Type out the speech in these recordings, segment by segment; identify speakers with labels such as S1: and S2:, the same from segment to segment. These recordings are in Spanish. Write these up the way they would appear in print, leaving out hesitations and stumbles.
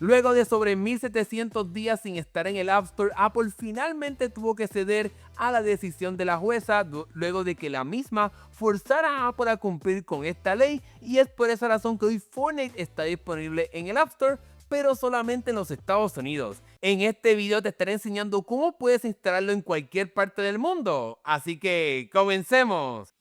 S1: Luego de sobre 1700 días sin estar en el App Store, Apple finalmente tuvo que ceder a la decisión de la jueza luego de que la misma forzara a Apple a cumplir con esta ley, y es por esa razón que hoy Fortnite está disponible en el App Store, pero solamente en los Estados Unidos. En este video te estaré enseñando cómo puedes instalarlo en cualquier parte del mundo, así que comencemos.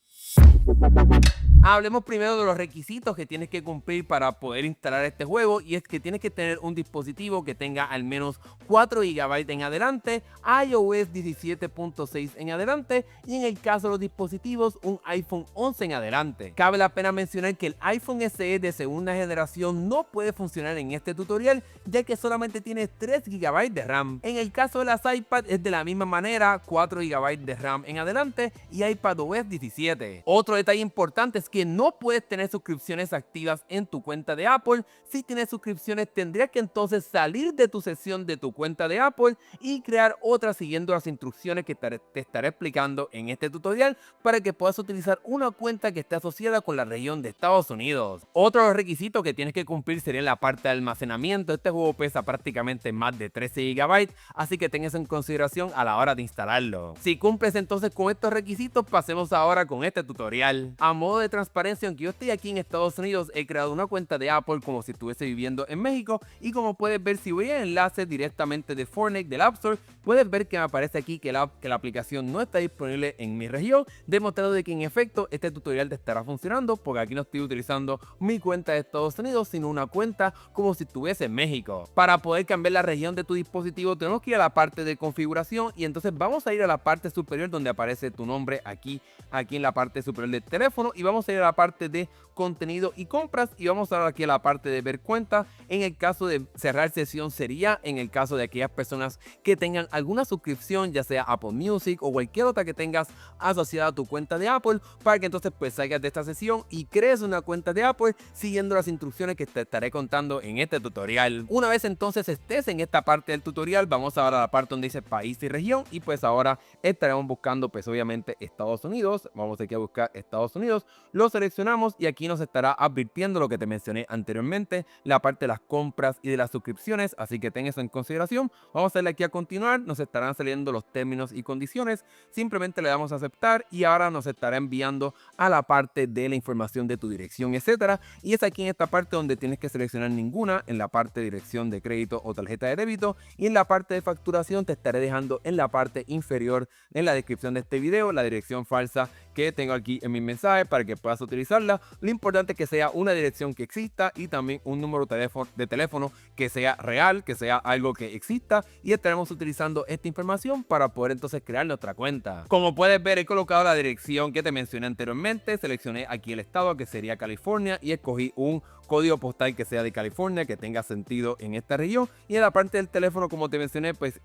S1: Hablemos primero de los requisitos que tienes que cumplir para poder instalar este juego, y es que tienes que tener un dispositivo que tenga al menos 4 GB en adelante, iOS 17.6 en adelante y en el caso de los dispositivos un iPhone 11 en adelante. Cabe la pena mencionar que el iPhone SE de segunda generación no puede funcionar en este tutorial, ya que solamente tiene 3 GB de RAM. En el caso de las iPad es de la misma manera, 4 GB de RAM en adelante y iPadOS 17. Otro detalle importante es que no puedes tener suscripciones activas en tu cuenta de Apple. Si tienes suscripciones, tendrías que entonces salir de tu sesión de tu cuenta de Apple y crear otra siguiendo las instrucciones que te estaré explicando en este tutorial para que puedas utilizar una cuenta que esté asociada con la región de Estados Unidos. Otro requisito que tienes que cumplir sería en la parte de almacenamiento. Este juego pesa prácticamente más de 13 GB, así que tengas en consideración a la hora de instalarlo. Si cumples entonces con estos requisitos, pasemos ahora con este tutorial. A modo de transparencia, aunque yo estoy aquí en Estados Unidos, he creado una cuenta de Apple como si estuviese viviendo en México, y como puedes ver, si voy al enlace directamente de Fortnite del App Store, puedes ver que me aparece aquí que la aplicación no está disponible en mi región, demostrando de que en efecto este tutorial te estará funcionando, porque aquí no estoy utilizando mi cuenta de Estados Unidos, sino una cuenta como si estuviese en México. Para poder cambiar la región de tu dispositivo tenemos que ir a la parte de configuración, y entonces vamos a ir a la parte superior donde aparece tu nombre aquí en la parte superior del teléfono, y vamos a ir a la parte de contenido y compras, y vamos a dar aquí a la parte de ver cuenta. En el caso de cerrar sesión sería en el caso de aquellas personas que tengan alguna suscripción, ya sea Apple Music o cualquier otra que tengas asociada a tu cuenta de Apple, para que entonces pues salgas de esta sesión y crees una cuenta de Apple siguiendo las instrucciones que te estaré contando en este tutorial. Una vez entonces estés en esta parte del tutorial, vamos ahora a la parte donde dice país y región, y pues ahora estaremos buscando pues obviamente Estados Unidos. Vamos aquí a buscar Estados Unidos, lo seleccionamos y aquí nos estará advirtiendo lo que te mencioné anteriormente, la parte de las compras y de las suscripciones, así que ten eso en consideración. Vamos a darle aquí a continuar, nos estarán saliendo los términos y condiciones, simplemente le damos a aceptar y ahora nos estará enviando a la parte de la información de tu dirección, etcétera, y es aquí en esta parte donde tienes que seleccionar ninguna, en la parte de dirección de crédito o tarjeta de débito, y en la parte de facturación te estaré dejando en la parte inferior en la descripción de este video la dirección falsa que tengo aquí en mi mensaje para que puedas utilizarla. Lo importante es que sea una dirección que exista y también un número de teléfono que sea real, que sea algo que exista, y estaremos utilizando esta información para poder entonces crear nuestra cuenta. Como puedes ver, he colocado la dirección que te mencioné anteriormente, seleccioné aquí el estado que sería California y escogí un código postal que sea de California, que tenga sentido en esta región, y en la parte del teléfono, como te mencioné, pues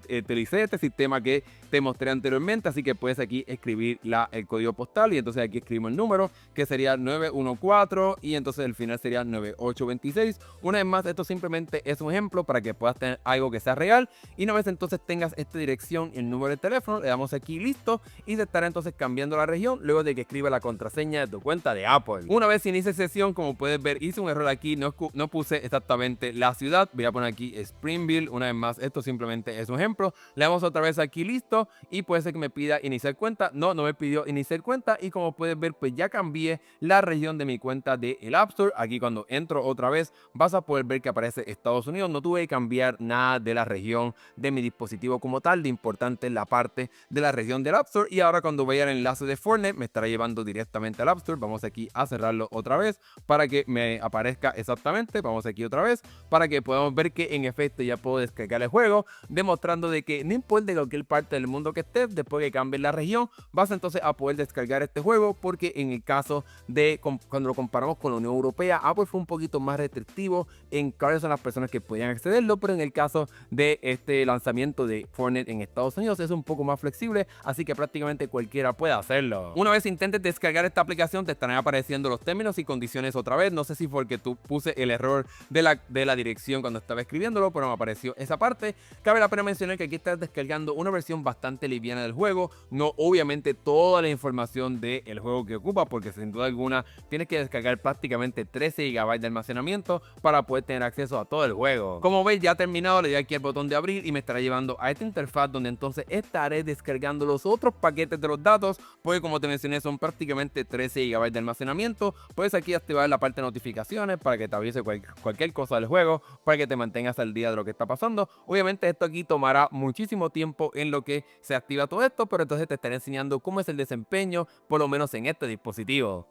S1: utilicé este sistema que te mostré anteriormente, así que puedes aquí escribir el código postal y entonces aquí escribimos el número que sería 914 y entonces el final sería 9826. Una vez más, esto simplemente es un ejemplo para que puedas tener algo que sea real, y una vez entonces tengas esta dirección y el número de teléfono, le damos aquí listo y se estará entonces cambiando la región luego de que escriba la contraseña de tu cuenta de Apple. Una vez inicie sesión, como puedes ver, hice un error aquí, no puse exactamente la ciudad, voy a poner aquí Springville. Una vez más, esto simplemente es un ejemplo, le damos otra vez aquí listo y puede ser que me pida iniciar cuenta. No me pidió iniciar cuenta, y como puedes ver pues ya cambié la región de mi cuenta de el App Store. Aquí cuando entro otra vez vas a poder ver que aparece Estados Unidos, no tuve que cambiar nada de la región de mi dispositivo como tal, de importante en la parte de la región del App Store. Y ahora cuando vaya al enlace de Fortnite me estará llevando directamente al App Store. Vamos aquí a cerrarlo otra vez para que me aparezca exactamente. Vamos aquí otra vez para que podamos ver que en efecto ya puedo descargar el juego, demostrando de que no importa en cualquier parte del mundo que estés, después que cambies la región vas entonces a poder descargar este juego, porque en el caso de cuando lo comparamos con la Unión Europea, Apple fue un poquito más restrictivo en cuáles son las personas que podían accederlo, pero en el caso de este lanzamiento de Fortnite en Estados Unidos es un poco más flexible, así que prácticamente cualquiera puede hacerlo. Una vez intentes descargar esta aplicación te estarán apareciendo los términos y condiciones otra vez. No sé sé si porque tú puse el error de la dirección cuando estaba escribiéndolo, pero me apareció esa parte. Cabe la pena mencionar que aquí estás descargando una versión bastante liviana del juego, no obviamente toda la información del juego que ocupa, porque sin duda alguna tienes que descargar prácticamente 13 GB de almacenamiento para poder tener acceso a todo el juego. Como veis, ya ha terminado, le doy aquí al botón de abrir y me estará llevando a esta interfaz donde entonces estaré descargando los otros paquetes de los datos, porque como te mencioné son prácticamente 13 GB de almacenamiento. Puedes aquí activar la parte de notificaciones para que te avise cualquier cosa del juego, para que te mantengas al día de lo que está pasando. Obviamente esto aquí tomará muchísimo tiempo en lo que se activa todo esto, pero entonces te estaré enseñando cómo es el desempeño, por lo menos en este dispositivo.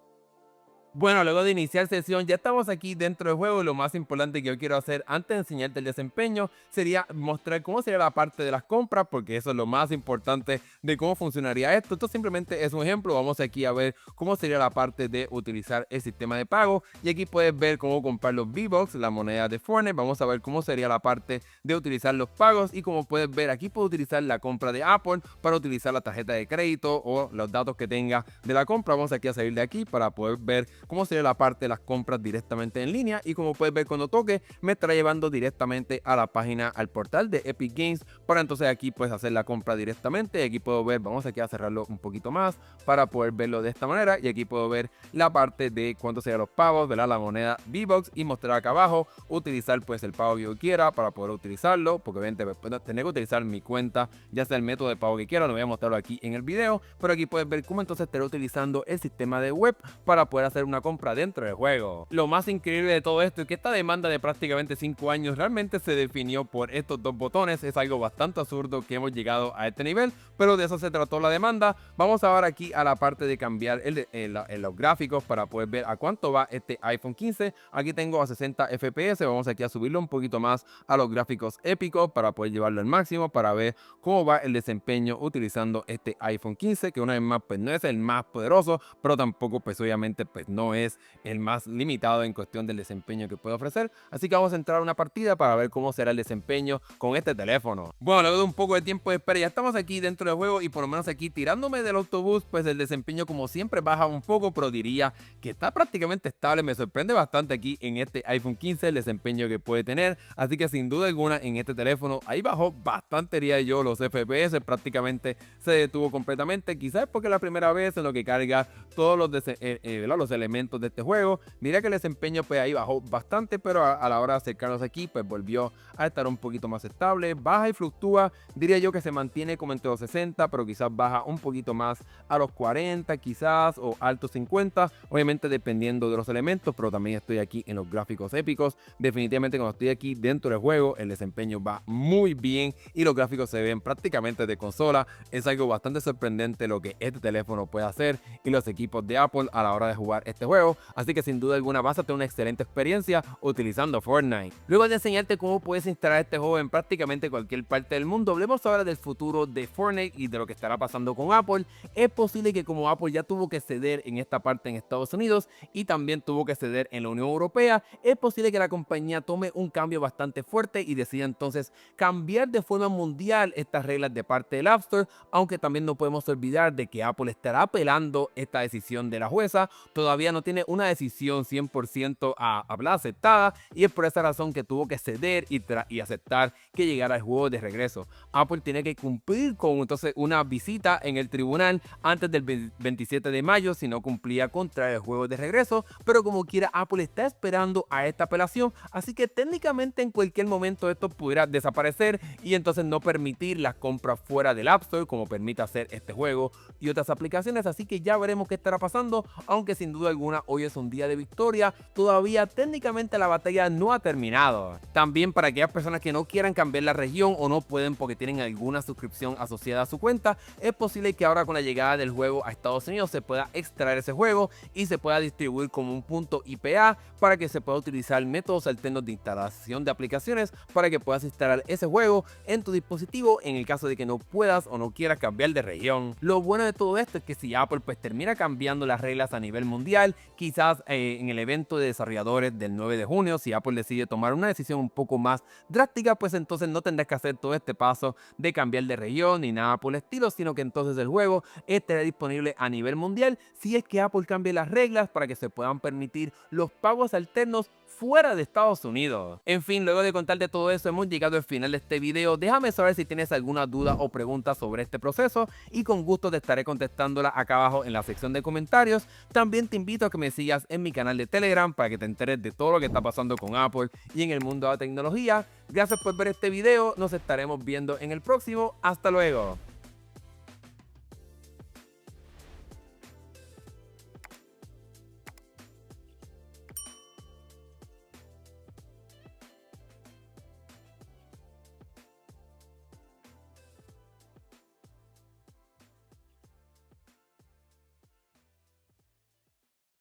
S1: Bueno, luego de iniciar sesión ya estamos aquí dentro del juego y lo más importante que yo quiero hacer antes de enseñarte el desempeño sería mostrar cómo sería la parte de las compras, porque eso es lo más importante de cómo funcionaría esto. Esto simplemente es un ejemplo, vamos aquí a ver cómo sería la parte de utilizar el sistema de pago y aquí puedes ver cómo comprar los V-Bucks, la moneda de Fortnite. Vamos a ver cómo sería la parte de utilizar los pagos y como puedes ver aquí puedo utilizar la compra de Apple para utilizar la tarjeta de crédito o los datos que tenga de la compra. Vamos aquí a salir de aquí para poder ver cómo sería la parte de las compras directamente en línea y como puedes ver cuando toque me estará llevando directamente a la página, al portal de Epic Games para entonces aquí puedes hacer la compra directamente y aquí puedo ver, vamos aquí a cerrarlo un poquito más para poder verlo de esta manera y aquí puedo ver la parte de cuánto serían los pagos, ¿verdad? La moneda V-Bucks y mostrar acá abajo, utilizar pues el pago que yo quiera para poder utilizarlo, porque obviamente tener que utilizar mi cuenta, ya sea el método de pago que quiera, lo voy a mostrarlo aquí en el video, pero aquí puedes ver cómo entonces estaré utilizando el sistema de web para poder hacer una compra dentro del juego. Lo más increíble de todo esto es que esta demanda de prácticamente 5 años realmente se definió por estos dos botones. Es algo bastante absurdo que hemos llegado a este nivel, pero de eso se trató la demanda. Vamos ahora aquí a la parte de cambiar los gráficos para poder ver a cuánto va este iPhone 15. Aquí tengo a 60 FPS, vamos aquí a subirlo un poquito más a los gráficos épicos para poder llevarlo al máximo para ver cómo va el desempeño utilizando este iPhone 15, que una vez más pues no es el más poderoso, pero tampoco pues obviamente pues no es el más limitado en cuestión del desempeño que puede ofrecer. Así que vamos a entrar a una partida para ver cómo será el desempeño con este teléfono. Bueno, luego de un poco de tiempo de espera ya estamos aquí dentro del juego y por lo menos aquí tirándome del autobús pues el desempeño como siempre baja un poco, pero diría que está prácticamente estable. Me sorprende bastante aquí en este iPhone 15 el desempeño que puede tener, así que sin duda alguna en este teléfono ahí bajó bastante, diría yo, los FPS prácticamente se detuvo completamente, quizás porque es la primera vez en lo que carga todos los elementos de este juego. Diría que el desempeño pues ahí bajó bastante, pero a la hora de acercarnos aquí pues volvió a estar un poquito más estable, baja y fluctúa, diría yo que se mantiene como entre los 60, pero quizás baja un poquito más a los 40 quizás o altos 50, obviamente dependiendo de los elementos, pero también estoy aquí en los gráficos épicos. Definitivamente cuando estoy aquí dentro del juego el desempeño va muy bien y los gráficos se ven prácticamente de consola. Es algo bastante sorprendente lo que este teléfono puede hacer y los equipos de Apple a la hora de jugar este juego, así que sin duda alguna vas a tener una excelente experiencia utilizando Fortnite. Luego de enseñarte cómo puedes instalar este juego en prácticamente cualquier parte del mundo, hablemos ahora del futuro de Fortnite y de lo que estará pasando con Apple. Es posible que como Apple ya tuvo que ceder en esta parte en Estados Unidos y también tuvo que ceder en la Unión Europea, es posible que la compañía tome un cambio bastante fuerte y decida entonces cambiar de forma mundial estas reglas de parte del App Store, aunque también no podemos olvidar de que Apple estará apelando esta decisión de la jueza. Todavía no tiene una decisión 100% aceptada y es por esa razón que tuvo que ceder y aceptar que llegara el juego de regreso. Apple tiene que cumplir con entonces una visita en el tribunal antes del 27 de mayo si no cumplía con traer el juego de regreso, pero como quiera Apple está esperando a esta apelación, así que técnicamente en cualquier momento esto pudiera desaparecer y entonces no permitir las compras fuera del App Store como permite hacer este juego y otras aplicaciones, así que ya veremos qué estará pasando, aunque sin duda alguna hoy es un día de victoria. Todavía técnicamente la batalla no ha terminado. También para aquellas personas que no quieran cambiar la región o no pueden porque tienen alguna suscripción asociada a su cuenta, es posible que ahora con la llegada del juego a Estados Unidos se pueda extraer ese juego y se pueda distribuir como un punto IPA para que se pueda utilizar métodos alternos de instalación de aplicaciones para que puedas instalar ese juego en tu dispositivo en el caso de que no puedas o no quieras cambiar de región. Lo bueno de todo esto es que si Apple pues termina cambiando las reglas a nivel mundial, mundial, quizás en el evento de desarrolladores del 9 de junio, si Apple decide tomar una decisión un poco más drástica, pues entonces no tendrás que hacer todo este paso de cambiar de región ni nada por el estilo, sino que entonces el juego estará disponible a nivel mundial si es que Apple cambie las reglas para que se puedan permitir los pagos alternos fuera de Estados Unidos. En fin, luego de contarte todo eso, hemos llegado al final de este video. Déjame saber si tienes alguna duda o pregunta sobre este proceso y con gusto te estaré contestándola acá abajo en la sección de comentarios. También te invito a que me sigas en mi canal de Telegram para que te enteres de todo lo que está pasando con Apple y en el mundo de la tecnología. Gracias por ver este video, nos estaremos viendo en el próximo. Hasta luego.